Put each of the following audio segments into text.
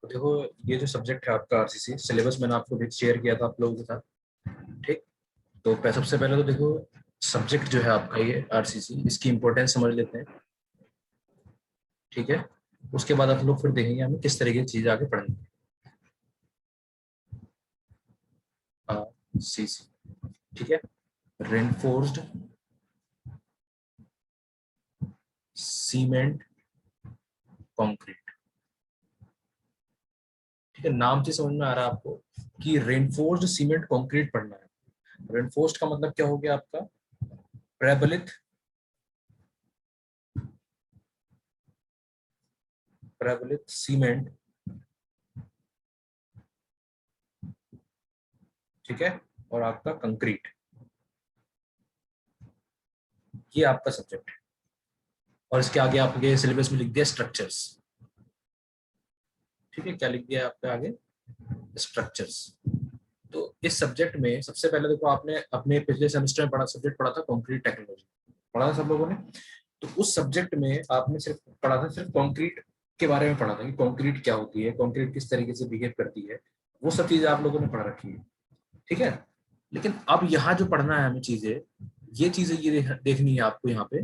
तो देखो, ये जो सब्जेक्ट है आपका आरसीसी सिलेबस मैंने आपको भी शेयर किया था आप लोगों के साथ। ठीक। तो सबसे पहले तो देखो, सब्जेक्ट जो है आपका ये आरसीसी, इसकी इंपॉर्टेंस समझ लेते हैं। ठीक है। उसके बाद आप लोग फिर देखेंगे हमें किस तरीके की चीज आगे पढ़ेंगे। आरसीसी, ठीक है। Reinforced cement concrete. ठीक है, नाम से समझ में आ रहा है आपको कि रेनफोर्स्ड सीमेंट कंक्रीट पढ़ना है। रेनफोर्स्ड का मतलब क्या हो गया आपका? प्रबलित, प्रबलित सीमेंट। ठीक है। और आपका कंक्रीट, ये आपका सब्जेक्ट है। और इसके आगे आपके सिलेबस में लिख दिया स्ट्रक्चर्स। ठीक है, क्या लिख दिया है आपके आगे? स्ट्रक्चर्स। तो इस सब्जेक्ट में सबसे पहले देखो, आपने अपने पिछले सेमेस्टर में पढ़ा सब्जेक्ट पढ़ा था कंक्रीट टेक्नोलॉजी, पढ़ा था सब लोगों ने। तो उस सब्जेक्ट में आपने सिर्फ पढ़ा था, सिर्फ कंक्रीट के बारे में पढ़ा था कि कंक्रीट क्या होती है, कंक्रीट किस तरीके से बिहेव करती है, वो सब चीजें आप लोगों ने पढ़ रखी है। ठीक है। लेकिन अब यहाँ जो पढ़ना है हमें चीजें, ये चीजें ये देखनी है आपको यहाँ पे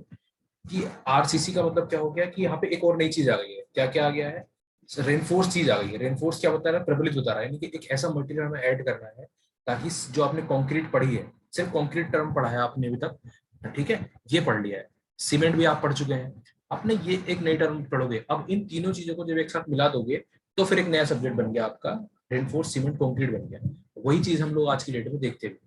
कि आरसीसी का मतलब क्या हो गया कि यहाँ पे एक और नई चीज आ गई है। क्या क्या आ गया है? रेनफोर्स चीज आ गई है। रेनफोर्स क्या बता रहा है? प्रबलित बता रहा है, यानी कि एक ऐसा मटेरियल हमें ऐड करना है ताकि जो आपने कंक्रीट पढ़ी है, सिर्फ कंक्रीट टर्म पढ़ा है आपने अभी तक, ठीक है, ये पढ़ लिया है। सीमेंट भी आप पढ़ चुके हैं, आपने ये एक नई टर्म पढ़ोगे। अब इन तीनों चीजों को जब एक साथ मिला दोगे तो फिर एक नया सब्जेक्ट बन गया आपका, रेनफोर्स सीमेंट कंक्रीट बन गया। वही चीज हम लोग आज की डेट में देखते हैं।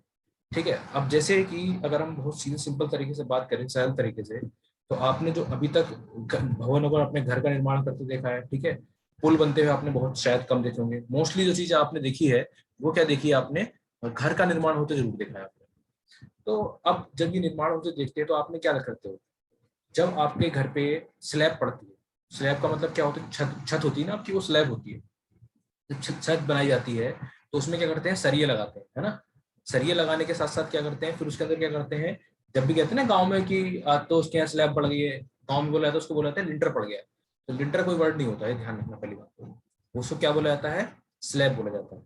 ठीक है। अब जैसे कि अगर हम बहुत सीधे सिंपल तरीके से बात करें, सरल तरीके से, तो आपने जो अभी तक भवन वगैरह अपने घर का निर्माण करते देखा है, ठीक है, पुल बनते हुए आपने बहुत शायद कम देखे होंगे। मोस्टली जो चीज आपने देखी है वो क्या देखी है आपने? घर का निर्माण होते जरूर देखा है आपने। तो अब जब ये निर्माण होते देखते हैं तो आपने क्या करते हो? जब आपके घर पे स्लैब पड़ती है, स्लैब का मतलब क्या होता है? छत, छत होती है ना आपकी, वो स्लैब होती है। जब छत बनाई जाती है तो उसमें क्या करते हैं? सरिये लगाते हैं, है ना। सरिये लगाने के साथ साथ क्या करते हैं फिर उसके अंदर क्या करते हैं? जब भी कहते हैं ना गांव में कि आज तो उसके यहाँ स्लैब पड़ गई है, गांव में बोला जाता है उसको, बोला जाता है लिंटर पड़ गया। तो लिंटर कोई वर्ड नहीं होता है, ध्यान रखना पहली बात तो। उसको क्या बोला जाता है? स्लैब बोला जाता है।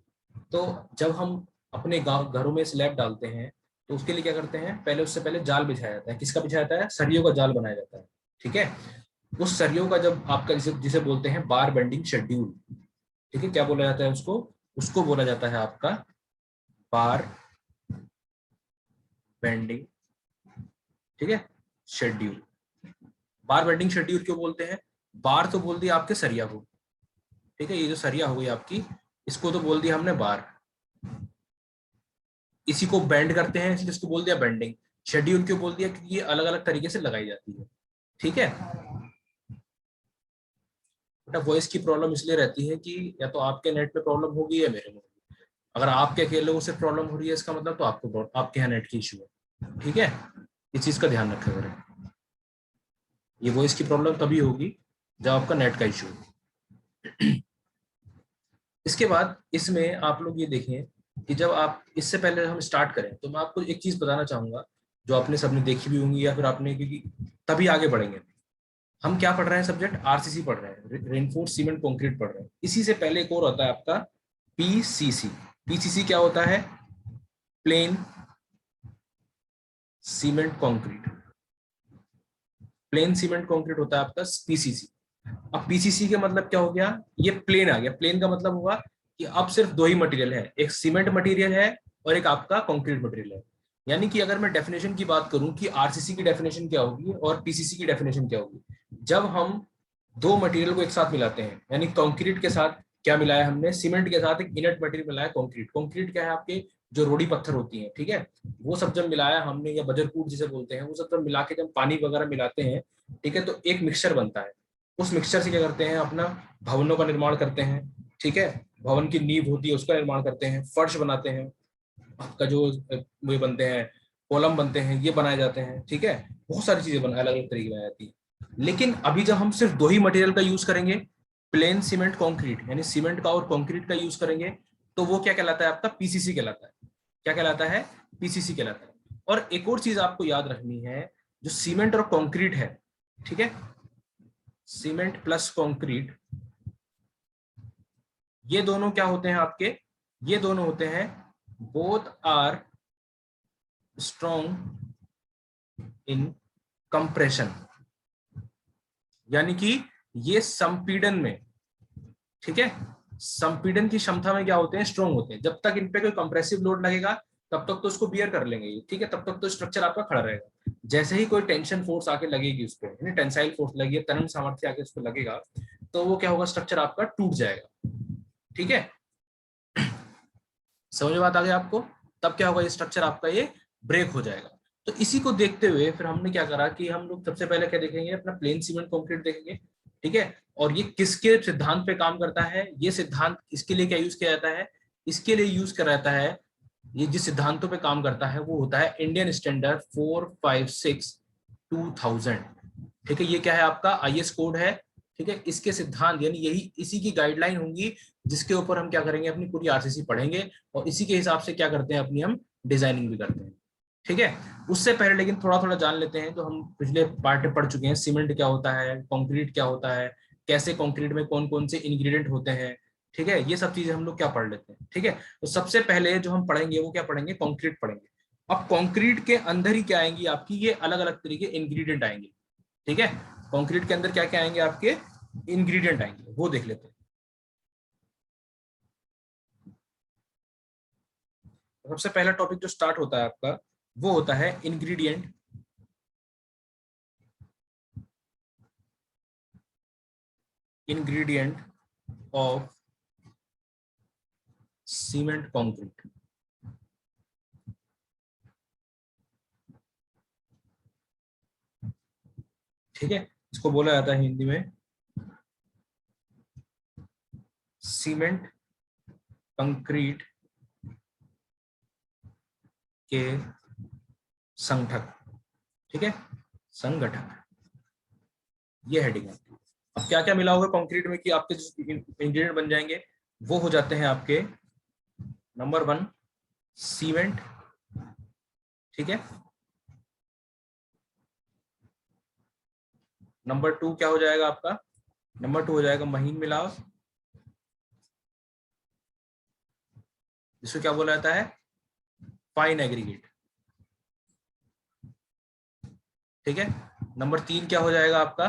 तो जब हम अपने गाँव घरों में स्लैब डालते हैं तो उसके लिए क्या करते हैं? पहले उससे पहले जाल बिछाया जाता है। किसका बिछाया जाता है? सरियों का जाल बनाया जाता है। ठीक है। उस सरियों का जब आपका जिसे जिसे बोलते हैं बार बेंडिंग शेड्यूल, ठीक है, क्या बोला जाता है उसको? उसको बोला जाता है आपका बार बेंडिंग, ठीक है, शेड्यूल। बार बेंडिंग शेड्यूल क्यों बोलते हैं? बार तो बोल दिया आपके सरिया को, ठीक है, ये जो सरिया हो गई आपकी, इसको तो बोल दिया हमने बार। इसी को बेंड करते हैं इसलिए इसको बोल दिया बेंडिंग। शेड्यूल क्यों बोल दिया? क्योंकि ये अलग अलग तरीके से लगाई जाती है। ठीक है। बेटा वॉइस की प्रॉब्लम इसलिए रहती है कि या तो आपके नेट में प्रॉब्लम होगी या मेरे में। अगर आपके अकेले लोगों से प्रॉब्लम हो रही है इसका मतलब तो आपके यहाँ नेट की इशू है। ठीक है, इस चीज का ध्यान रखा करें। ये वॉइस की प्रॉब्लम तभी होगी जब आपका नेट का इशू हो। इसके बाद इसमें आप लोग ये देखें कि जब आप, इससे पहले हम स्टार्ट करें तो मैं आपको एक चीज बताना चाहूंगा जो आपने सबने देखी भी होंगी या फिर आपने, क्योंकि तभी आगे बढ़ेंगे। हम क्या पढ़ रहे हैं? सब्जेक्ट आरसीसी पढ़ रहे हैं, रेनफोर्स सीमेंट कंक्रीट पढ़ रहे हैं। इसी से पहले एक और होता है आपका पीसीसी। पीसीसी क्या होता है? Plane cement concrete. Plane cement concrete होता है आपका पीसीसी। अब पीसीसी के मतलब क्या हो गया? ये प्लेन आ गया। प्लेन का मतलब हुआ कि अब सिर्फ दो ही मटेरियल है, एक सीमेंट मटेरियल है और एक आपका कंक्रीट मटेरियल है। यानी कि अगर मैं डेफिनेशन की बात करूं कि आरसीसी की डेफिनेशन क्या होगी और पीसीसी की डेफिनेशन क्या होगी, जब हम दो मटेरियल को एक साथ मिलाते हैं, यानी कंक्रीट के साथ क्या मिलाया हमने? सीमेंट के साथ एक इनर्ट मटेरियल मिलाया, कंक्रीट। कंक्रीट क्या है? आपके जो रोड़ी पत्थर होती है, ठीक है, वो सब जब मिलाया हमने, या बजरकूट जिसे बोलते हैं, वो सब जब मिला के जब पानी वगैरह मिलाते हैं, ठीक है, तो एक मिक्सचर बनता है। उस मिक्सचर से क्या करते हैं? अपना भवनों का निर्माण करते हैं। ठीक है, भवन की नींव होती है उसका निर्माण करते हैं, फर्श बनाते हैं, आपका जो वो बनते हैं, कॉलम बनते हैं, ये बनाए जाते हैं। ठीक है, बहुत सारी चीजें अलग अलग तरीके की बनाई जाती है। लेकिन अभी जब हम सिर्फ दो ही मटेरियल का यूज करेंगे, प्लेन सीमेंट कंक्रीट, यानी सीमेंट का और कंक्रीट का यूज करेंगे, तो वो क्या कहलाता है? आपका पीसीसी कहलाता है। क्या कहलाता है? पीसीसी कहलाता है। और एक और चीज आपको याद रखनी है, जो सीमेंट और कंक्रीट है, ठीक है, सीमेंट प्लस कंक्रीट, ये दोनों क्या होते हैं आपके, ये दोनों होते हैं both are strong in compression, यानी कि ये संपीड़न में, ठीक है, संपीड़न की क्षमता में क्या होते हैं, स्ट्रॉन्ग होते हैं। जब तक इन पे कोई कंप्रेसिव लोड लगेगा तब तक तो उसको बियर कर लेंगे ये, ठीक है, तब तक तो स्ट्रक्चर आपका खड़ा रहेगा। जैसे ही कोई टेंशन फोर्स आके लगेगी उस पर, यानी टेंसाइल फोर्स लगी, तनन सामर्थ्य आके उस पर लगेगा, तो वो क्या होगा, स्ट्रक्चर आपका टूट जाएगा, ठीक है। समझ में बात आ गई आपको? तब क्या होगा, ये स्ट्रक्चर आपका ये ब्रेक हो जाएगा। तो इसी को देखते हुए फिर हमने क्या करा कि हम लोग सबसे पहले क्या देखेंगे, अपना प्लेन सीमेंट कंक्रीट देखेंगे, ठीक है। और ये किसके सिद्धांत पे काम करता है, ये सिद्धांत इसके लिए क्या यूज किया जाता है, इसके लिए यूज किया जाता है, ये जिस सिद्धांतों पे काम करता है वो होता है इंडियन स्टैंडर्ड 456/2000, ठीक है। ये क्या है, आपका आईएस कोड है, ठीक है। इसके सिद्धांत यानी यही इसी की गाइडलाइन होंगी जिसके ऊपर हम क्या करेंगे, अपनी पूरी आरसीसी पढ़ेंगे और इसी के हिसाब से क्या करते हैं, अपनी हम डिजाइनिंग भी करते हैं, ठीक है। उससे पहले लेकिन थोड़ा थोड़ा जान लेते हैं, तो हम पिछले पार्ट में पढ़ चुके हैं, सीमेंट क्या होता है, कंक्रीट क्या होता है, कैसे कंक्रीट में कौन कौन से इंग्रेडिएंट होते हैं, ठीक है। ये सब चीजें हम लोग क्या पढ़ लेते हैं, ठीक है। तो सबसे पहले जो हम पढ़ेंगे वो क्या पढ़ेंगे, कंक्रीट पढ़ेंगे। अब कंक्रीट के अंदर ही क्या आएंगी आपकी, ये अलग अलग तरीके इंग्रेडिएंट आएंगे, ठीक है। कंक्रीट के अंदर क्या क्या आएंगे आपके इंग्रेडिएंट आएंगे, वो देख लेते हैं। सबसे पहला टॉपिक जो स्टार्ट होता है आपका वो होता है ingredient, ingredient of cement concrete, ठीक है। इसको बोला जाता है हिंदी में सीमेंट कंक्रीट के संगठक, ठीक है, संगठक, ये हेडिंग है। अब क्या क्या मिला होगा कंक्रीट में कि आपके इंग्रेडिएंट बन जाएंगे, वो हो जाते हैं आपके नंबर 1 सीमेंट, ठीक है। नंबर 2 क्या हो जाएगा आपका, नंबर 2 हो जाएगा महीन मिलाव, जिसको क्या बोला जाता है, फाइन एग्रीगेट, ठीक है। नंबर 3 क्या हो जाएगा आपका,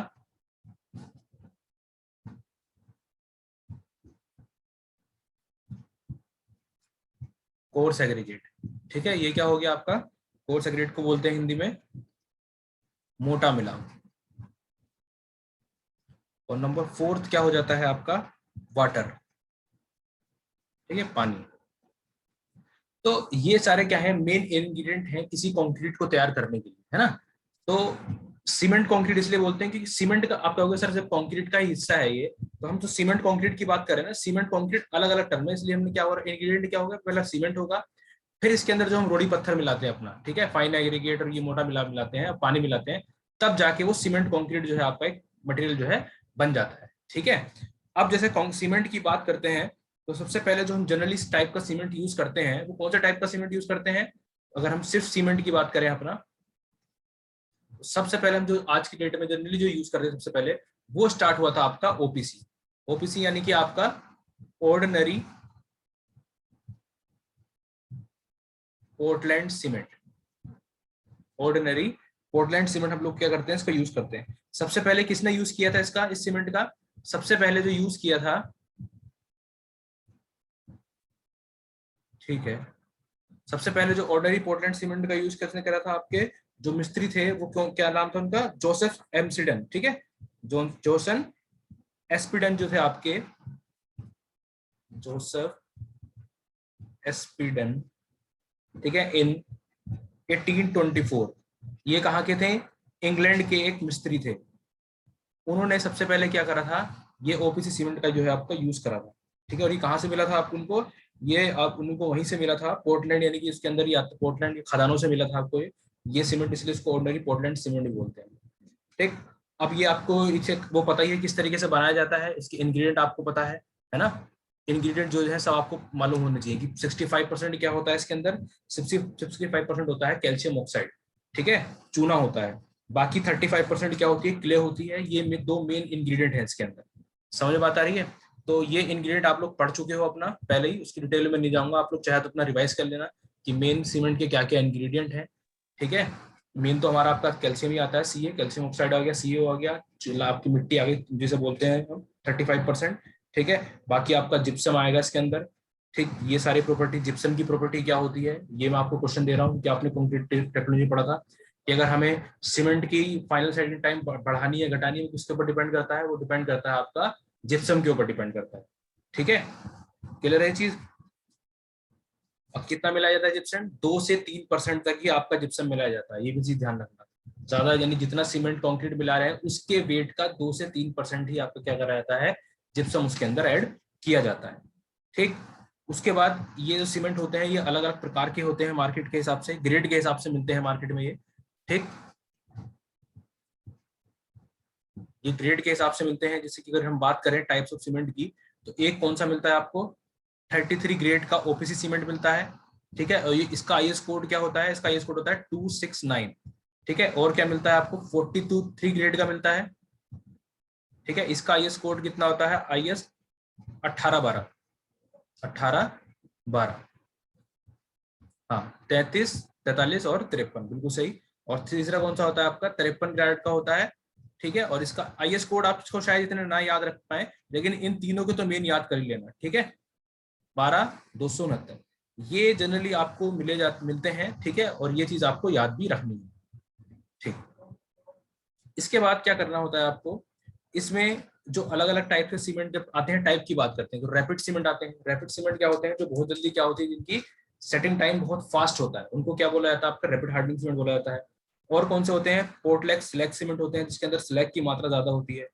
कोर्स एग्रीगेट, ठीक है। ये क्या हो गया आपका, कोर्स एग्रीगेट को बोलते हैं हिंदी में मोटा मिलाव। और नंबर 4 क्या हो जाता है आपका, वाटर, ठीक है, पानी। तो ये सारे क्या है, मेन इंग्रेडिएंट हैं किसी कंक्रीट को तैयार करने के लिए, है ना। तो सीमेंट कंक्रीट इसलिए बोलते हैं कि सीमेंट का, आप कहोगे सर जब कंक्रीट का ही हिस्सा है ये, तो हम तो सीमेंट कंक्रीट की बात करें ना, सीमेंट कंक्रीट अलग अलग टर्म है, इसलिए हमने क्या होगा, इंग्रेडिएंट क्या होगा, पहला सीमेंट होगा, फिर इसके अंदर जो हम रोड़ी पत्थर मिलाते हैं अपना, ठीक है, फाइन एग्रीगेट और ये मोटा मिलाते हैं, पानी मिलाते हैं, तब जाके वो सीमेंट कंक्रीट जो है आपका एक मटेरियल जो है बन जाता है, ठीक है। अब जैसे सीमेंट की बात करते हैं, तो सबसे पहले जो हम जनरली इस टाइप का सीमेंट यूज करते हैं वो कौन सा टाइप का सीमेंट यूज करते हैं, अगर हम सिर्फ सीमेंट की बात करें अपना, सबसे पहले हम जो आज की डेट में जनरली जो यूज करते हैं सबसे पहले, वो स्टार्ट हुआ था आपका ओपीसी। ओपीसी यानी कि आपका ordinary Portland cement, ordinary Portland cement हम लोग क्या करते हैं, इसका यूज करते हैं। सबसे पहले किसने यूज किया था इसका, इस सीमेंट का, सबसे पहले जो यूज किया था, ठीक है, सबसे पहले जो ऑर्डिनरी पोर्टलैंड सीमेंट का यूज किसने करा था, आपके जो मिस्त्री थे वो क्या नाम था उनका, जोसेफ एम्सिडन, ठीक है, जोसन एस्पिडन जो थे आपके, जोसेफ एस्पिडन, ठीक है, इन 1824, ये कहाँ के थे, इंग्लैंड के एक मिस्त्री थे। उन्होंने सबसे पहले क्या करा था, ये ओपीसी सीमेंट का जो है आपका यूज करा था, ठीक है। और ये कहाँ से मिला था आपको उनको, ये आप उनको वहीं से मिला था, पोर्टलैंड, यानी कि इसके अंदर ही पोर्टलैंड के खदानों से मिला था आपको ये सीमेंट, इसलिए इसको ऑर्डिनरी पोर्टलैंड सीमेंट भी बोलते हैं, ठीक। अब ये आपको इसे वो पता ही है किस तरीके से बनाया जाता है, इसके इंग्रेडिएंट आपको पता है ना। इंग्रेडिएंट जो है सब आपको मालूम होने चाहिए कि 65% क्या होता है इसके अंदर, 65% होता है कैल्शियम ऑक्साइड, ठीक है, चूना होता है। बाकी 35% क्या होती है, क्ले होती है। ये दो मेन इंग्रेडिएंट है इसके अंदर, समझ बात आ रही है। तो ये इंग्रेडिएंट आप लोग पढ़ चुके हो अपना पहले ही, उसकी डिटेल में नहीं जाऊंगा, आप लोग चाहे तो अपना रिवाइज कर लेना कि मेन सीमेंट के क्या क्या इंग्रेडिएंट हैं। ठीक है, मेन तो हमारा आपका कैल्शियम ही आता है, सी ए, कैल्शियम ऑक्साइड आ गया, सी आ गया, आपकी मिट्टी आ गई जिसे बोलते हैं हम 35%। ठीक है, बाकी आपका जिप्सम आएगा इसके अंदर। ठीक, ये सारी प्रॉपर्टी, जिप्सम की प्रॉपर्टी क्या होती है, ये मैं आपको क्वेश्चन दे रहा हूँ कि आपने कंक्रीट टेक्नोलॉजी पढ़ा था कि अगर हमें सीमेंट की फाइनल सेटलिंग टाइम बढ़ानी है घटानी है, किसके ऊपर डिपेंड करता है, वो डिपेंड करता है आपका जिप्सम के ऊपर डिपेंड करता है। ठीक है, क्लियर है चीज। अब कितना मिलाया जाता है जिप्सम, 2 से 3% तक ही आपका जिप्सम मिलाया जाता है, ये भी चीज ध्यान रखना। ज्यादा यानी जितना सीमेंट कंक्रीट मिला रहे हैं उसके वेट का 2 से 3% ही आपको क्या करा जाता है, जिप्सम उसके अंदर ऐड किया जाता है। ठीक, उसके बाद ये जो सीमेंट होते हैं ये अलग अलग प्रकार के होते हैं, मार्केट के हिसाब से, ग्रेड के हिसाब से मिलते हैं मार्केट में ये। ठीक, ये ग्रेड के हिसाब से मिलते हैं। जैसे कि अगर हम बात करें टाइप्स ऑफ सीमेंट की, तो एक कौन सा मिलता है आपको, 33 ग्रेड का ओपीसी सीमेंट मिलता है। ठीक है, और ये इसका आईएस कोड क्या होता है, इसका आईएस कोड होता है 269। ठीक है, और क्या मिलता है आपको, 42 ग्रेड का मिलता है। ठीक है, इसका आईएस कोड कितना होता है, आईएस 1812, 1812। हाँ, 33, 43 और 53, बिल्कुल सही। और तीसरा कौन सा होता है आपका, 53 ग्रेड का होता है। ठीक है, और इसका आईएस कोड आपको शायद इतने ना याद रख पाए, लेकिन इन तीनों के तो मेन याद कर ही लेना। ठीक है, 12,269 ये जनरली आपको मिलते हैं। ठीक है, और ये चीज आपको याद भी रखनी है। ठीक, इसके बाद क्या करना होता है आपको, इसमें जो अलग अलग टाइप के सीमेंट जब आते हैं, टाइप की बात करते हैं तो रैपिड सीमेंट आते हैं। रैपिड सीमेंट क्या होते हैं, जो बहुत जल्दी क्या होती है, जिनकी सेटिंग टाइम बहुत फास्ट होता है, उनको क्या बोला जाता है, आपका रैपिड हार्डनिंग सीमेंट बोला जाता है। और कौन से होते हैं, पोर्टलैक स्लैग सीमेंट होते हैं, जिसके अंदर स्लैग की मात्रा ज्यादा होती है।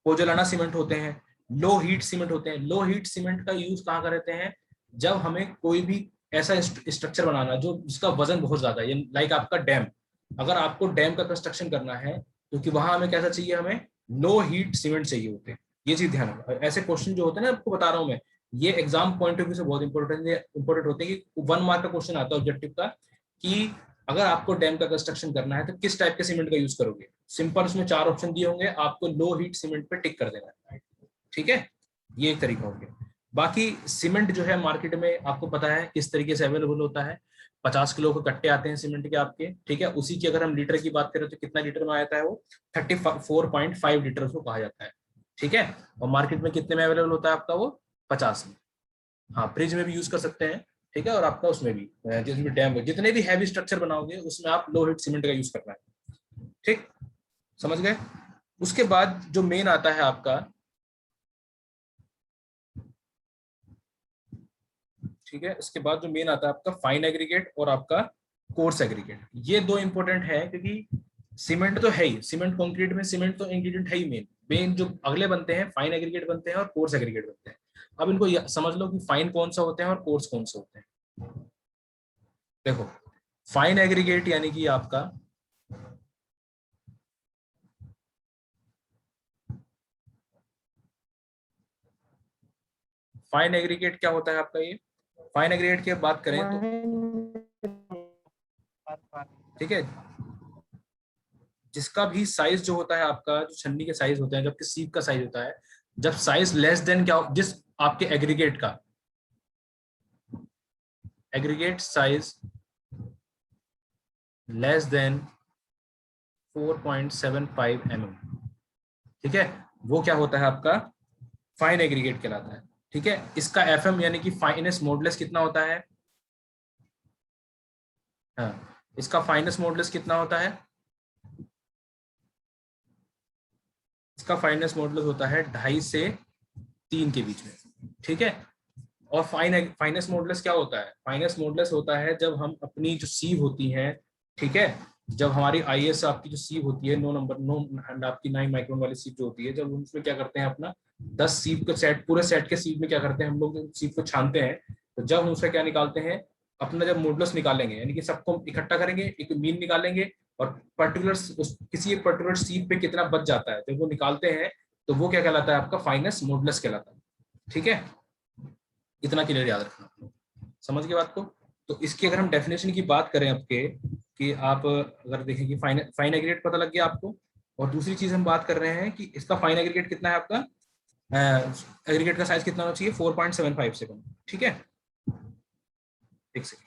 पोजोलाना सीमेंट होते हैं। लो हीट सीमेंट होते हैं। लो हीट सीमेंट का यूज कहाँ करते हैं, जब हमें कोई भी ऐसा स्ट्रक्चर बनाना जो जिसका वजन बहुत ज्यादा है, लाइक आपका डैम, अगर आपको डैम का कंस्ट्रक्शन करना है, क्योंकि वहां हमें कैसा चाहिए, हमें लो हीट सीमेंट चाहिए होते हैं। ये चीज ध्यान रखना। ऐसे क्वेश्चन जो होते हैं ना, आपको बता रहा हूं मैं, ये एग्जाम पॉइंट ऑफ व्यू से बहुत इंपॉर्टेंट होते हैं कि 1 मार्क का क्वेश्चन आता है ऑब्जेक्टिव का, कि अगर आपको डैम का कंस्ट्रक्शन करना है तो किस टाइप के सीमेंट का यूज करोगे। सिंपल उसमें 4 ऑप्शन दिए होंगे, आपको लो हीट सीमेंट पे टिक कर देना है। ठीक है, ये एक तरीका हो गया। बाकी सीमेंट जो है मार्केट में आपको पता है किस तरीके से अवेलेबल होता है। 50 किलो के कट्टे आते हैं सीमेंट के आपके। ठीक है, उसी की अगर हम लीटर की बात करें तो कितना लीटर में आता है वो, 34.5 लीटर उसको कहा जाता है। ठीक है, और मार्केट में कितने में अवेलेबल होता है आपका वो, 50 में। हाँ, फ्रिज में भी यूज कर सकते हैं। ठीक है, और आपका उसमें भी, जिसमें डैम, जितने भी हैवी स्ट्रक्चर बनाओगे उसमें आप लो हीट सीमेंट का यूज करना है। ठीक, समझ गए। उसके बाद जो मेन आता है आपका, ठीक है, इसके बाद जो मेन आता है आपका फाइन एग्रीगेट और आपका कोर्स एग्रीगेट। ये दो इंपॉर्टेंट है, क्योंकि सीमेंट तो है ही, सीमेंट कंक्रीट में सीमेंट तो इंग्रेडिएंट है ही मेन। मेन जो अगले बनते हैं, फाइन एग्रीगेट बनते हैं और कोर्स एग्रीगेट बनते हैं। अब इनको समझ लो कि फाइन कौन सा होते हैं और कोर्स कौन से होते हैं। देखो, फाइन एग्रीगेट यानी कि आपका, फाइन एग्रीगेट क्या होता है आपका, ये फाइन एग्रीगेट की बात करें तो, ठीक है, जिसका भी साइज जो होता है आपका, जो छन्नी के साइज होते हैं, जबकि सीप का साइज होता है, जब साइज लेस देन क्या, जिस आपके एग्रीगेट का aggregate size less than 4.75 mm, ठीक है, वो क्या होता है आपका, फाइन एग्रीगेट कहलाता है। ठीक है, इसका एफएम यानी कि फाइनेस्ट मॉडुलस कितना होता है, हाँ, इसका फाइनेस्ट मॉडुलस कितना होता है, इसका फाइनेस्ट मॉडुलस होता है 2.5 से 3 के बीच में। ठीक है, और फाइनेस्ट मॉडुलस क्या होता है, फाइनेस्ट मॉडुलस होता है जब हम अपनी जो सीव होती हैं, ठीक है, जब हमारी आईएस आपकी जो सीव होती है, 9 आपकी 9 माइक्रोन वाली सीव जो होती है, जब उसमें क्या करते हैं अपना 10 सीव का सेट, पूरे सेट के सीव में क्या करते हैं हम लोग, सीव को छानते हैं, तो जब हम उसका क्या निकालते हैं, अपना जब मॉडुलस निकालेंगे, यानी कि सबको इकट्ठा करेंगे, एक मीन निकालेंगे, और पर्टिकुलर किसी एक पर्टिकुलर सीव पे कितना बच जाता है, जब वो निकालते हैं तो वो क्या कहलाता है, आपका फाइनेस्ट मॉडुलस कहलाता है। ठीक है, इतना क्लियर याद रखना, समझ गए बात को। तो इसकी अगर हम डेफिनेशन की बात करें आपके, कि आप अगर देखें कि फाइन एग्रीगेट पता लग गया आपको, और दूसरी चीज हम बात कर रहे हैं कि इसका फाइन एग्रीगेट कितना है आपका, एग्रीगेट का साइज कितना होना चाहिए, 4.75 से कम। ठीक है, एक सेकेंड।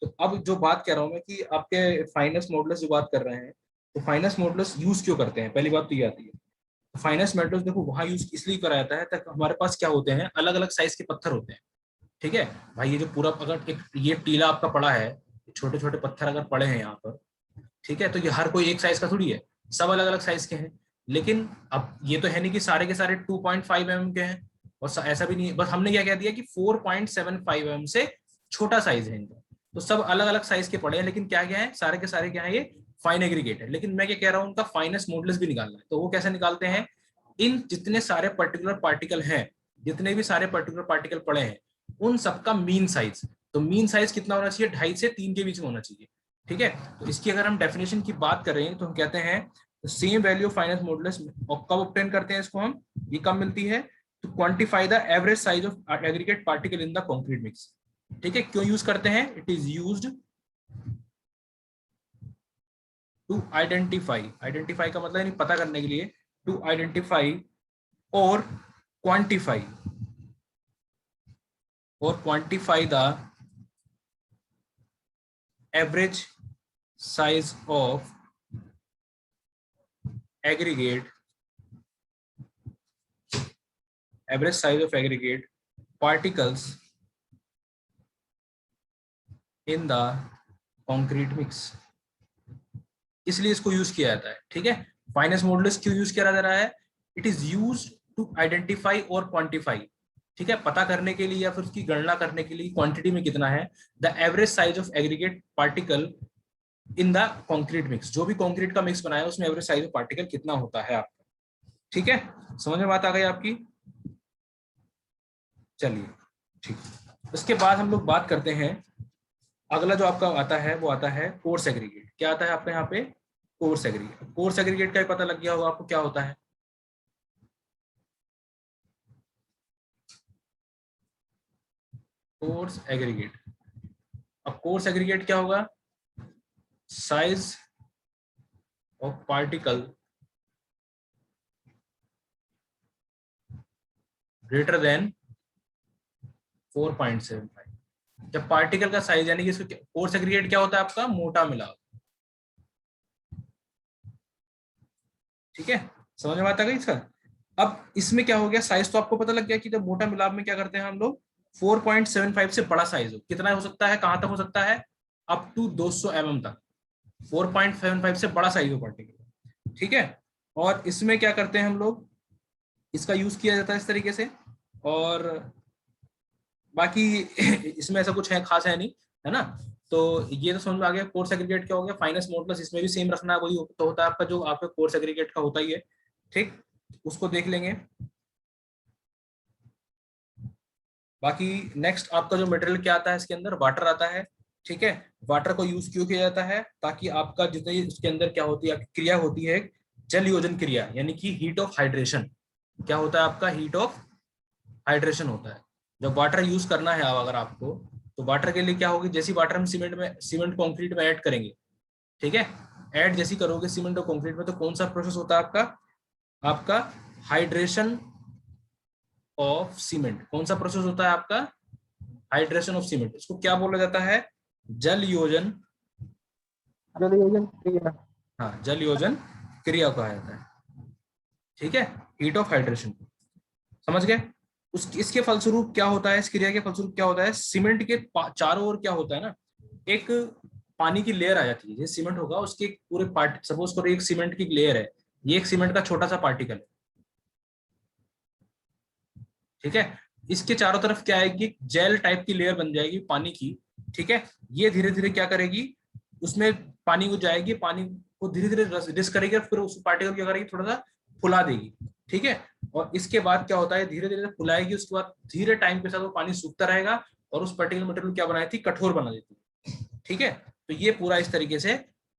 तो अब जो बात कह रहा हूं मैं कि आपके फाइनेंस मॉडल्स जो बात कर रहे हैं, तो फाइनेंस मॉडल्स यूज क्यों करते हैं, पहली बात तो ये आती है। फाइनेंस मॉडल्स देखो वहां यूज इसलिए करा जाता है ताकि हमारे पास क्या होते हैं, अलग अलग साइज के पत्थर होते हैं। ठीक है भाई, ये जो पूरा अगर एक ये टीला आपका पड़ा है, छोटे छोटे पत्थर अगर पड़े हैं यहाँ पर, ठीक है, तो ये हर कोई एक साइज का थोड़ी है, सब अलग अलग साइज के हैं। लेकिन अब ये तो है नहीं कि सारे के सारे 2.5 mm के हैं, और ऐसा भी नहीं है, बस हमने क्या कह दिया कि 4.75 mm से छोटा साइज है इनका। तो सब अलग अलग साइज के पड़े हैं, लेकिन क्या क्या है, सारे के सारे क्या है, ये फाइन एग्रीगेट है। लेकिन मैं क्या कह रहा हूँ, उनका फाइनेस्ट मॉडल्स भी निकालना है, तो वो कैसे निकालते हैं, इन जितने सारे पर्टिकुलर पार्टिकल हैं, जितने भी सारे पर्टिकुलर पार्टिकल पड़े हैं, उन सबका मीन साइज। तो मीन साइज कितना होना चाहिए, 2.5 से 3 के बीच में होना चाहिए। ठीक है, तो इसकी अगर हम डेफिनेशन की बात कर रहे हैं तो हम कहते हैं सेम वैल्यू फाइनेंस मॉडुलस, और कब ऑब्टेन करते हैं इसको हम, ये कब मिलती है, to quantify the average size of aggregate particle in the concrete mix. ठीक है, क्यों यूज करते हैं, it is used to identify, identify का मतलब नहीं पता करने के लिए, टू आइडेंटिफाई और क्वांटिफाई, और quantify the average size of aggregate, average size of aggregate particles in the concrete mix, इसलिए इसको यूज किया जाता है। ठीक है, फाइनेंस मॉडुलस क्यों यूज किया जा रहा है, it is used to identify और क्वांटिफाई। ठीक है, पता करने के लिए या फिर उसकी गणना करने के लिए क्वांटिटी में कितना है, the average size of aggregate particle in the concrete mix, जो भी कंक्रीट का मिक्स बनाया उसमें एवरेज साइज ऑफ पार्टिकल कितना होता है आपका। ठीक है, समझ में बात आ गई आपकी। चलिए ठीक, उसके बाद हम लोग बात करते हैं, अगला जो आपका आता है वो आता है कोर्स एग्रीगेट। क्या आता है आपका यहाँ पे, कोर्स एग्रीगेट। कोर्स एग्रीगेट का पता लग गया होगा आपको क्या होता है। कोर्स एग्रीगेट, अब कोर्स एग्रीगेट क्या होगा, size of particle greater than 4.75। जब पार्टिकल का साइज, यानी कि इसको कोर्स एग्रीगेट क्या होता है आपका, मोटा मिलाव। ठीक है, समझ में आता गई इसका। अब इसमें क्या हो गया, साइज तो आपको पता लग गया कि जब मोटा मिलाव में क्या करते हैं हम लोग, 4.75 से बड़ा साइज हो, कितना हो सकता है, कहां तक हो सकता है, अप टू 200 mm तक, 4.75 से बड़ा साइज हो पार्टिकल। ठीक है, और इसमें क्या करते हैं हम लोग, इसका यूज किया जाता है इस तरीके से। और बाकी इसमें ऐसा कुछ है खास है नहीं, है ना। तो ये तो समझ में आ गया कोर्स एग्रीगेट क्या हो गया। फाइनेंस मॉडुलस इसमें भी सेम रखना है, वही तो होता है आपका जो आपका कोर्स एग्रीगेट का होता ही है। ठीक, उसको देख लेंगे। बाकी नेक्स्ट आपका जो मटेरियल क्या आता है इसके अंदर, वाटर आता है। ठीक है, वाटर को यूज क्यों किया जाता है, ताकि आपका जितने उसके अंदर क्या होती है, क्रिया होती है जल योजन क्रिया, यानी कि हीट ऑफ हाइड्रेशन। क्या होता है आपका, हीट ऑफ हाइड्रेशन होता है। जब वाटर यूज करना है अगर आपको, तो वाटर के लिए क्या होगी, जैसी वाटर हम सीमेंट कॉन्क्रीट में ऐड करेंगे, ठीक है, ऐड जैसी करोगे सीमेंट और कॉन्क्रीट में, तो कौन सा प्रोसेस होता है आपका, आपका हाइड्रेशन ऑफ सीमेंट। कौन सा प्रोसेस होता है आपका, हाइड्रेशन ऑफ सीमेंट। इसको क्या बोला जाता है, जल योजन, जल योजन क्रिया। हाँ, जल योजन क्रिया कहा जाता है। ठीक है, हीट ऑफ हाइड्रेशन, समझ गए। उस इसके फलस्वरूप क्या होता है, इस क्रिया के फलस्वरूप क्या होता है, सीमेंट के चारों ओर क्या होता है ना, एक पानी की लेयर आ जाती है। जैसे सीमेंट होगा उसके पूरे पार्ट, सपोज करो एक सीमेंट की लेयर है, ये एक सीमेंट का छोटा सा पार्टिकल है। ठीक है, इसके चारों तरफ क्या आएगी, जेल टाइप की लेयर बन जाएगी पानी की। ठीक है, ये धीरे धीरे क्या करेगी, उसमें पानी को जाएगी, पानी को धीरे धीरे रिस करेगी, और फिर उस पार्टिकल क्या करेगी, थोड़ा सा फुला देगी। ठीक है, और इसके बाद क्या होता है, धीरे धीरे फुलाएगी, उसके बाद धीरे टाइम के साथ वो पानी सूखता रहेगा, और उस पर्टिकुलर मटेरियल क्या बनाई थी, कठोर बना देती है। ठीक है, तो ये पूरा इस तरीके से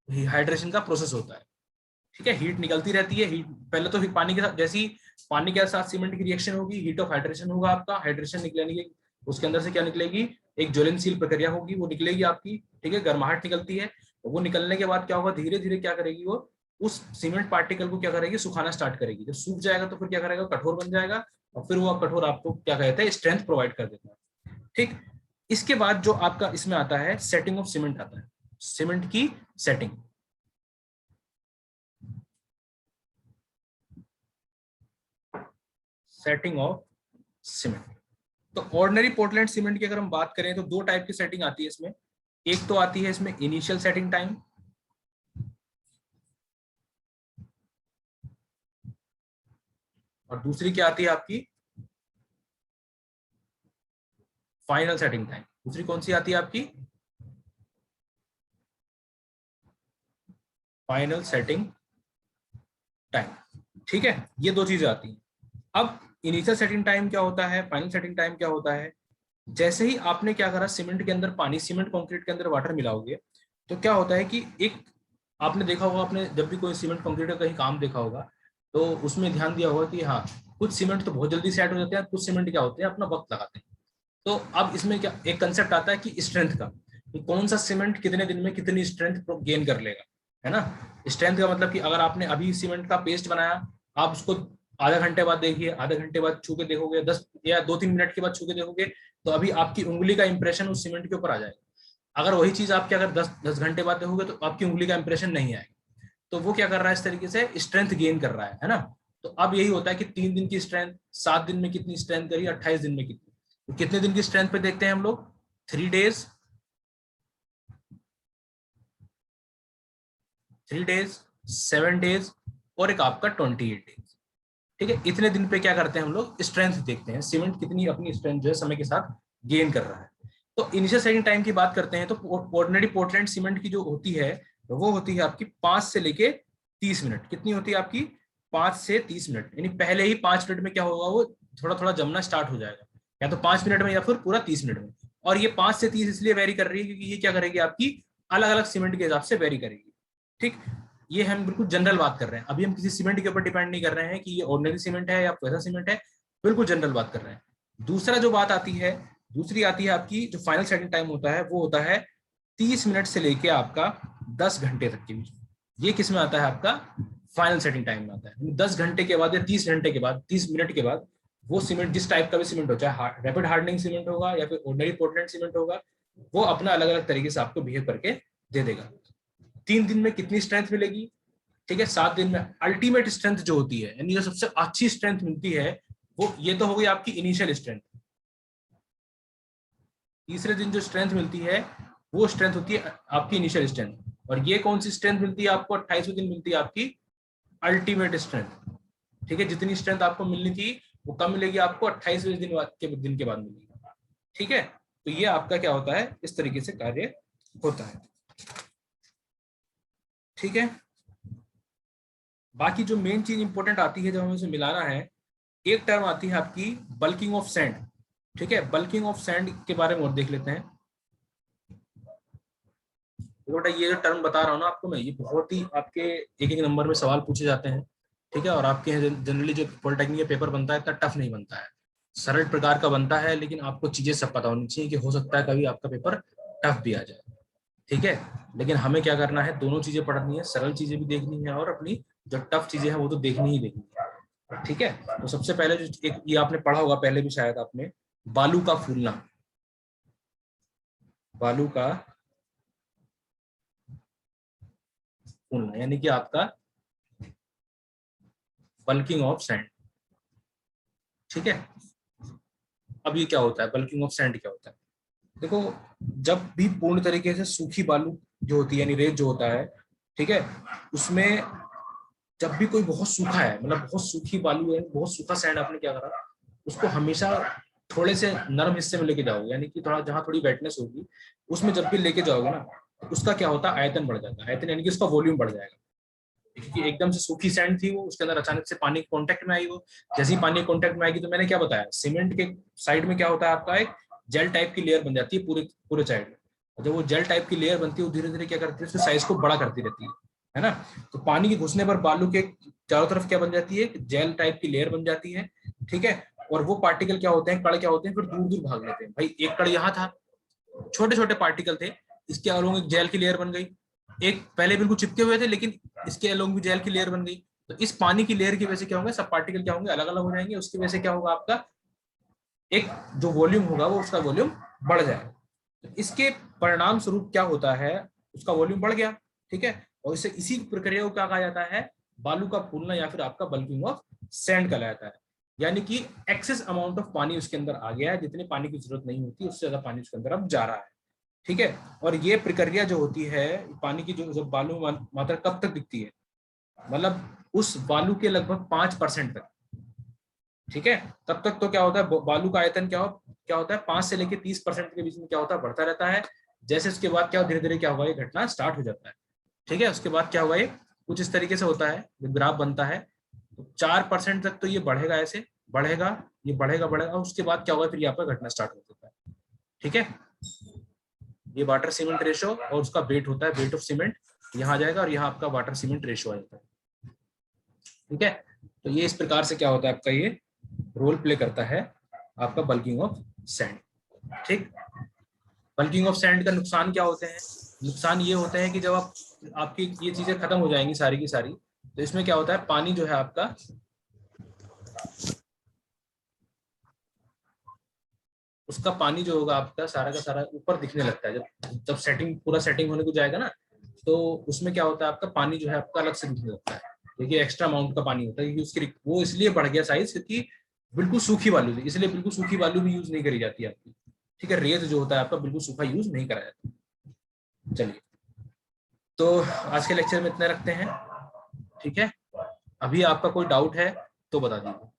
हाइड्रेशन का प्रोसेस होता है। ठीक है, हीट निकलती रहती है, हीट पहले तो पानी के साथ, जैसी पानी के साथ सीमेंट की रिएक्शन होगी, हीट ऑफ हाइड्रेशन होगा आपका, हाइड्रेशन निकलने की उसके अंदर से क्या निकलेगी, एक ज्वलनशील प्रक्रिया होगी, वो निकलेगी आपकी। ठीक है, गर्माहट निकलती है, तो वो निकलने के बाद क्या होगा, धीरे धीरे क्या करेगी वो, उस सीमेंट पार्टिकल को क्या करेगी, सुखाना स्टार्ट करेगी। जब सूख जाएगा तो फिर क्या करेगा, कठोर बन जाएगा, और फिर वो कठोर आपको क्या कहते हैं, स्ट्रेंथ प्रोवाइड कर देता है। ठीक, इसके बाद जो आपका इसमें आता है, सेटिंग ऑफ सीमेंट आता है, सीमेंट की सेटिंग। Setting of cement. तो ऑर्डिनरी पोर्टलैंड सीमेंट की अगर हम बात करें तो दो टाइप की सेटिंग आती है इसमें। एक तो आती है इसमें इनिशियल सेटिंग टाइम, और दूसरी क्या आती है आपकी, फाइनल सेटिंग टाइम। दूसरी कौन सी आती है आपकी, फाइनल सेटिंग टाइम। ठीक है, ये दो चीजें आती हैं। अब इनिशियल सेटिंग टाइम क्या होता है, फाइनल सेटिंग टाइम क्या होता है, जैसे ही आपने क्या करा, सीमेंट के अंदर पानी, सीमेंट कंक्रीट के अंदर वाटर मिलाओगे, तो क्या होता है कि एक, आपने देखा होगा, आपने जब भी कोई सीमेंट कंक्रीट का कहीं काम देखा होगा तो उसमें ध्यान दिया होगा कि हाँ, कुछ सीमेंट तो बहुत जल्दी सेट हो जाते हैं, कुछ सीमेंट क्या होते हैं, अपना वक्त लगाते हैं। तो अब इसमें क्या एक कंसेप्ट आता है कि स्ट्रेंथ का, कि कौन सा सीमेंट कितने दिन में कितनी स्ट्रेंथ गेन कर लेगा, है ना। स्ट्रेंथ का मतलब कि अगर आपने अभी सीमेंट का पेस्ट बनाया, आप उसको आधा घंटे बाद देखिए, आधे घंटे बाद छू के देखोगे, 10 या 2-3 मिनट के बाद छू के देखोगे, तो अभी आपकी उंगली का इंप्रेशन उस सीमेंट के ऊपर आ जाएगा। अगर वही चीज आपके अगर 10 घंटे बाद देखोगे तो आपकी उंगली का इंप्रेशन नहीं आएगा। तो वो क्या कर रहा है, इस तरीके से स्ट्रेंथ गेन कर रहा है ना। तो अब यही होता है कि 3 दिन की स्ट्रेंथ, 7 दिन में कितनी स्ट्रेंथ करी, 28 दिन में कितनी। तो कितने दिन की स्ट्रेंथ पे देखते हैं हम लोग, 3 डेज, 3 डेज, 7 डेज, और एक आपका 28 डेज। ठीक है, इतने दिन पे क्या करते हैं हम लोग, स्ट्रेंथ देखते हैं, सीमेंट कितनी अपनी स्ट्रेंथ जो है समय के साथ गेन कर रहा है। तो इनिशियल सेटिंग टाइम की बात करते हैं, तो ऑर्डिनरी पोर्टलैंड सीमेंट की जो होती है, वो होती है आपकी 5 से लेके 30 मिनट। कितनी होती है आपकी, 5 से 30 मिनट। यानी पहले ही 5 मिनट में क्या होगा, वो थोड़ा थोड़ा जमना स्टार्ट हो जाएगा, या तो 5 मिनट में या फिर पूरा 30 मिनट में। और ये 5 से 30 इसलिए वेरी कर रही है क्योंकि ये क्या करेगी, आपकी अलग अलग सीमेंट के हिसाब से वेरी करेगी। ठीक, ये हम बिल्कुल जनरल बात कर रहे हैं, अभी हम किसी सीमेंट के ऊपर डिपेंड नहीं कर रहे हैं कि ये ऑर्डिनरी सीमेंट है या वैसा सीमेंट है, बिल्कुल जनरल बात कर रहे हैं। दूसरा जो बात आती है, दूसरी आती है आपकी जो फाइनल सेटिंग टाइम होता है, वो होता है 30 मिनट से लेके आपका 10 घंटे तक के बीच। ये किस में आता है, आपका फाइनल सेटिंग टाइम में आता है। 10 घंटे के बाद या 30 घंटे के बाद, 30 मिनट के बाद, वो सीमेंट जिस टाइप का भी सीमेंट हो, चाहे रैपिड हार्डनिंग सीमेंट होगा या फिर ऑर्डिनरी पोर्टलैंड सीमेंट होगा, वो अपना अलग अलग तरीके से आपको बिहेव करके दे देगा। 3 दिन में कितनी स्ट्रेंथ मिलेगी, ठीक है, 7 दिन में अल्टीमेट स्ट्रेंथ जो होती है, यानी जो सबसे अच्छी स्ट्रेंथ मिलती है, वो ये तो हो गई आपकी इनिशियल स्ट्रेंथ। तीसरे दिन जो स्ट्रेंथ मिलती है, वो स्ट्रेंथ होती है आपकी इनिशियल स्ट्रेंथ। और ये कौन सी स्ट्रेंथ मिलती है आपको, 28वें दिन मिलती है आपकी अल्टीमेट स्ट्रेंथ। ठीक है, जितनी स्ट्रेंथ आपको मिलनी थी वो कम मिलेगी आपको, 28वें दिन के बाद मिलेगी। ठीक है, तो ये आपका क्या होता है, इस तरीके से कार्य होता है। ठीक है, बाकी जो मेन चीज इंपॉर्टेंट आती है जब हमें इसे मिलाना है, एक टर्म आती है आपकी बल्किंग ऑफ सैंड। ठीक है, बल्किंग ऑफ सैंड के बारे में और देख लेते हैं। तो बेटा ये जो टर्म बता रहा हूँ ना आपको मैं, ये बहुत ही आपके एक एक नंबर में सवाल पूछे जाते हैं। ठीक है, और आपके यहाँ जनरली जो पॉलिटेक्निक का पेपर बनता है इतना टफ नहीं बनता है, सरल प्रकार का बनता है, लेकिन आपको चीजें सब पता होनी चाहिए कि हो सकता है कभी आपका पेपर टफ भी आ जाए। ठीक है, लेकिन हमें क्या करना है, दोनों चीजें पढ़नी है, सरल चीजें भी देखनी है और अपनी जो टफ चीजें हैं वो तो देखनी ही देखनी है। ठीक है, तो सबसे पहले जो एक ये आपने पढ़ा होगा पहले भी शायद आपने, बालू का फूलना। बालू का फूलना यानी कि आपका बल्किंग ऑफ सैंड। ठीक है, अब ये क्या होता है, बल्किंग ऑफ सैंड क्या होता है। देखो, जब भी पूर्ण तरीके से सूखी बालू जो होती है, यानी रेत जो होता है, ठीक है, उसमें जब भी कोई बहुत सूखा है, मतलब बहुत सूखी बालू है, बहुत सूखा सैंड, आपने क्या करा, उसको हमेशा थोड़े से नरम हिस्से में लेके जाओगे, यानी कि थोड़ा जहां थोड़ी वेटनेस होगी उसमें जब भी लेके जाओगे ना, तो उसका क्या होता है, आयतन बढ़ जाता है। आयतन यानी कि उसका वॉल्यूम बढ़ जाएगा, क्योंकि एकदम से सूखी सैंड थी वो, उसके अंदर अचानक से पानी के कांटेक्ट में आई वो। जैसे ही पानी के कांटेक्ट में आएगी, तो मैंने क्या बताया, सीमेंट के साइड में क्या होता है आपका, एक जेल टाइप की लेयर बन जाती है पूरे पूरे साइड में। जब वो जेल टाइप की लेयर बनती है, वो धीरे धीरे क्या करती है, उसके साइज को बड़ा करती रहती है ना। तो पानी के घुसने पर बालू के चारों तरफ क्या बन जाती है, जेल टाइप की लेयर बन जाती है। ठीक है, और वो पार्टिकल क्या होते हैं, कण क्या होते हैं, फिर दूर दूर भाग लेते हैं। भाई एक कण यहाँ था, छोटे छोटे पार्टिकल थे, इसके अलावा एक जेल की लेयर बन गई, एक पहले बिल्कुल चिपके हुए थे, लेकिन इसके अलोंग भी जेल की लेयर बन गई। तो इस पानी की लेयर की वजह से क्या होगा, सब पार्टिकल क्या होंगे, अलग अलग हो जाएंगे। उसकी वजह से क्या होगा, आपका एक जो वॉल्यूम होगा वो उसका वॉल्यूम बढ़ जाएगा। तो इसके परिणाम स्वरूप क्या होता है, उसका वॉल्यूम बढ़ गया, ठीक है। और इसे इसी प्रक्रिया को क्या कहा जाता है, बालू का फूलना या फिर आपका बल्किंग ऑफ सैंड कहलाया जाता है। यानी कि एक्सेस अमाउंट ऑफ पानी उसके अंदर आ गया है, जितने पानी की जरूरत नहीं होती उससे ज्यादा पानी उसके अंदर अब जा रहा है, ठीक है। और ये प्रक्रिया जो होती है पानी की, जो जब बालू मात्रा कब तक दिखती है, मतलब उस बालू के लगभग 5% तक, ठीक है। तब तक तो क्या होता है, बालू का आयतन क्या होता है 5 से लेके 30% के बीच में क्या होता है, बढ़ता रहता है। जैसे उसके बाद क्या धीरे धीरे क्या होगा, ये घटना स्टार्ट हो जाता है, ठीक है। उसके बाद क्या होगा, ये कुछ इस तरीके से होता है, ग्राफ बनता है। 4% तक तो ये बढ़ेगा, ऐसे बढ़ेगा, ये बढ़ेगा बढ़ेगा, उसके बाद क्या होगा, फिर यहाँ पर घटना स्टार्ट हो जाता है, ठीक है। ये वाटर सीमेंट रेशो और उसका वेट होता है, वेट ऑफ सीमेंट यहाँ आ जाएगा, और यहाँ आपका वाटर सीमेंट रेशो आ जाता है, ठीक है। तो ये इस प्रकार से क्या होता है, आपका ये रोल प्ले करता है आपका बल्किंग ऑफ सैंड, ठीक। बल्किंग ऑफ सैंड का नुकसान क्या होते हैं, नुकसान ये होते हैं कि जब आपकी ये चीजें खत्म हो जाएंगी सारी की सारी, तो इसमें क्या होता है, पानी जो है आपका उसका पानी जो होगा आपका सारा का सारा ऊपर दिखने लगता है। जब जब सेटिंग पूरा सेटिंग होने को जाएगा ना, तो उसमें क्या होता है, आपका पानी जो है आपका अलग से दिखने लगता है। देखिए एक्स्ट्रा अमाउंट का पानी होता है, क्योंकि उसकी वो इसलिए बढ़ गया साइज, क्योंकि बिल्कुल सूखी बालू थी, इसलिए बिल्कुल सूखी बालू भी यूज नहीं करी जाती है आपकी, ठीक है। रेत जो होता है आपका बिल्कुल सूखा यूज नहीं करा जाता। चलिए, तो आज के लेक्चर में इतने रखते हैं, ठीक है। अभी आपका कोई डाउट है तो बता दीजिए।